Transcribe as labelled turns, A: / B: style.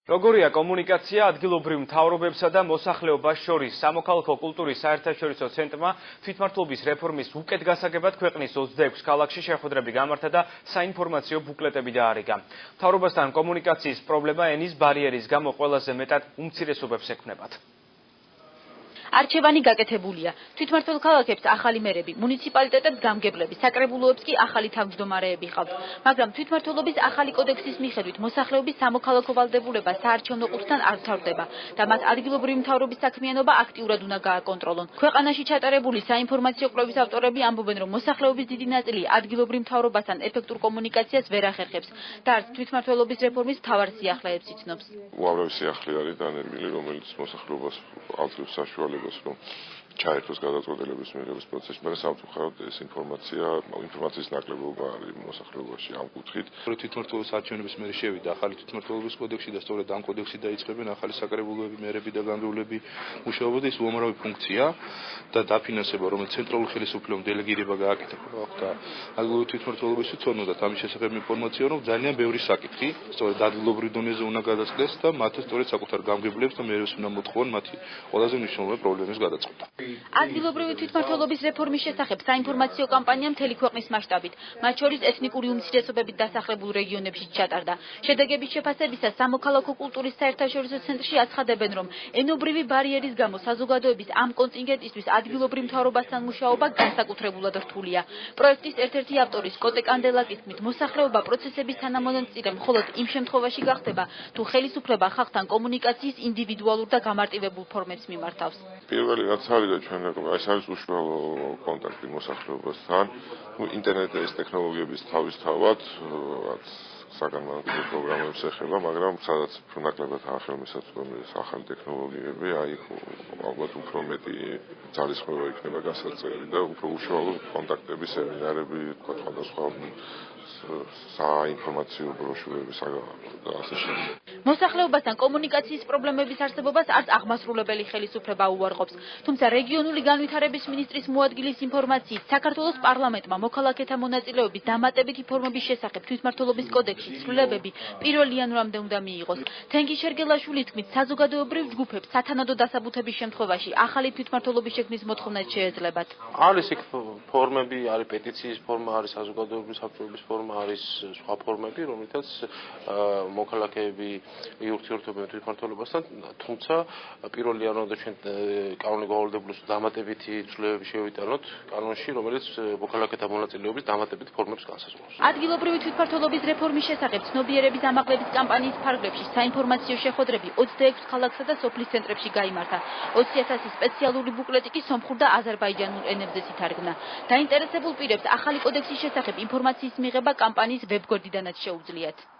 A: როგორია კომუნიკაცია ადგილობრივ მთავრობებსა და მოსახლეობას შორის? სამოქალაქო კულტურის საერთაშორისო ცენტრმა თვითმმართველობის რეფორმის უკეთ გასაგებად ქვეყნის 26 ქალაქში შეხვედრები გამართა და საინფორმაციო ბუკლეტები დაარიგა. მთავრობასთან კომუნიკაციის პრობლემა ენის ბარიერის გამო ყველაზე მეტად უმცირესობებს ექმნებათ.
B: არჩევანი გაკეთებულია. თვითმმართველ ქალაქებს ახალი მერები, მუნიციპალიტეტებს გამგებლები, საკრებულოებს კი ახალი თავმჯდომარეები ჰყავთ. მაგრამ თვითმმართველობის ახალი კოდექსის მიხედვით მოსახლეობის სამოქალაქო ვალდებულება საარჩევნო ყუთთან არ მთავრდება და მათ ადგილობრივი მთავრობის საქმიანობა აქტიურად უნდა გააკონტროლონ. ქვეყანაში ჩატარებული საინფორმაციო კვლევის ავტორები ამბობენ, რომ მოსახლეობის დიდი ნაწილი ადგილობრივ მთავრობასთან ეფექტურ კომუნიკაციას ვერ ახერხებს და არც თვითმმართველობის რეფორმის მთავარ სიახლეებს იცნობს.
C: უამრავი სიახლე არის დანერგილი, რომელიც მოსახლეობას აძლევს საშუალებას რომ ჩაერთოს გადაწყვეტილების მიღების პროცესში, მაგრამ სამწუხაროდ ეს ინფორმაციის ნაკლებობა არის მოსახლეობაში ამ კუთხით.
D: თვითმმართველობის არჩევნების მერე შევიდა ახალი თვითმმართველობის კოდექსი და სწორედ ამ კოდექსში დაიწყებენ ახალი საკრებულოები, მერები და გამგებლები მუშაობა და ის უამრავი ფუნქცია და დაფინანსება, რომელიც ცენტრალური ხელისუფლებამ დელეგირება გააკეთა და ადგილობრივი თვითმმართველობის უცოდნოდათ ამის შესახებ ინფორმაცია, რომ ძალიან ბევრი საკითხი სწორედ ადგილობრივ დონეზე უნდა გადაწყდეს და მათ სწორედ საკუთარ გამგებლებს და მერებს უნდა მოთხოვონ მათი ყველაზე მნიშვნელოვანი პრობლემის გადაწყვეტა.
B: ადგილობრივი თვითმმართველობის რეფორმის შესახებ საინფორმაციო კამპანია მთელი ქვეყნის მასშტაბით, მათ შორის ეთნიკური უმცირესობებით დასახლებულ რეგიონებში ჩატარდა. შედეგების შეფასებისას სამოქალაქო კულტურის საერთაშორისო ცენტრში აცხადებენ, რომ ენობრივი ბარიერის გამო საზოგადოების ამ კონტინგენტისთვის ადგილობრივ მთავრობასთან მუშაობა განსაკუთრებულად რთულია. პროექტის ერთ-ერთი ავტორის კოტე კანდელაკის თქმით, მოსახლეობა პროცესების თანამონაწილე მხოლოდ იმ შემთხვევაში გახდება, თუ ხელისუფლება ხალხთან კომუნიკაციის ინდივიდუალურ და გამარტივებულ ფორმებს მიმართავს.
C: პირველი რაც არის და ჩვენ ეს არის უშუალო კონტაქტი მოსახლეობასთან. ინტერნეტის ტექნოლოგიების თავისთავად რაც საგანმანათლებლო პროგრამებს ეხება, მაგრამ სადაც უფრო ნაკლებად ხელმისაწვდომია ახალი ტექნოლოგიები, აი ალბათ უფრო მეტი ძალისხმევა იქნება გასაწევი და უფრო უშუალო კონტაქტები, სემინარები, სხვადასხვა საინფორმაციო ბროშურები და ასე შემდეგ.
B: მოსახლეობასთან კომუნიკაციის პრობლემების არსებობას არც აღმასრულებელი ხელისუფლება უარყოფს. თუმცა რეგიონული განვითარების მინისტრის მოადგილის ინფორმაციით, საქართველოს პარლამენტმა მოქალაქეთა მონაწილეობის დამატებითი ფორმების შესახებ თვითმმართველობის კოდექსში ცვლილებები 1 იანვრამდე უნდა მიიღოს. თენგი შერგელაშვილი თქმით, საზოგადოებრივ ჯგუფებს სათანადო დასაბუთების შემთხვევაში ახალი თვითმმართველობის შექმნის მოთხოვნა შეეძლებათ.
E: არის იქ ფორმები, არის პეტიციის ფორმა, არის საზოგადოებრივი საბჭოების ფორმა, არის სხვა ფორმები, რომლითაც მოქალაქეები იურთიერთობენ თვითმმართველობასთან, თუმცა 1 იანვრამდე ჩვენ კანონი გავალდებულებს დამატებითი ცვლილებები შევიტანოთ კანონში, რომელიც მოქალაქეთა მონაწილეობის დამატებით ფორმებს განსაზღვრავს.
B: ადგილობრივი თვითმმართველობის რეფორმის შესახებ ცნობიერების ამაღლების კამპანიის ფარგლებში საინფორმაციო შეხვედრები 26 ქალაქსა და სოფლის ცენტრებში გაიმართა. 20,000 სპეციალური ბუკლეტი კი სომხურ და აზერბაიჯანულ ენებზე ითარგმნა. დაინტერესებულ პირებს ახალი კოდექსის შესახებ ინფორმაციის მიღება კამპანიის ვებგვერდიდანაც შეუძლიათ.